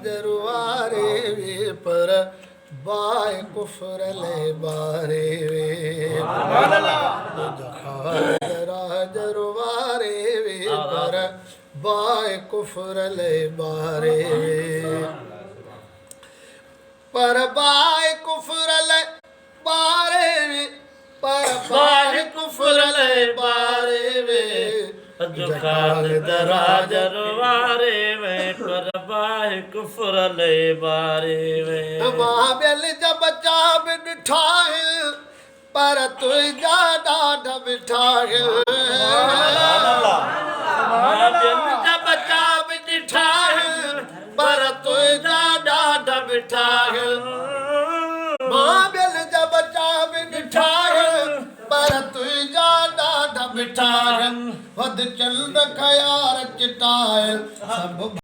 दराजरवारे वे पर बाय कुफर ले बारे वे दराजरवारे वे पर बाय कुफर ले बारे वे पर बाय कुफर ले बारे वे पर बाय कुफर ले बारे वे जुखाल दराजर वारे में पर बाह कुफर ले बारे में बेल जब चाब ठाहिल पर तु ज्यादा ठाहिल जब चाब ठाहिल पर तु ज्यादा ठाहिल बेल जब चाब ठाहिल पर तु ज्यादा ठाहिल वध चल रखयार चिटायल सब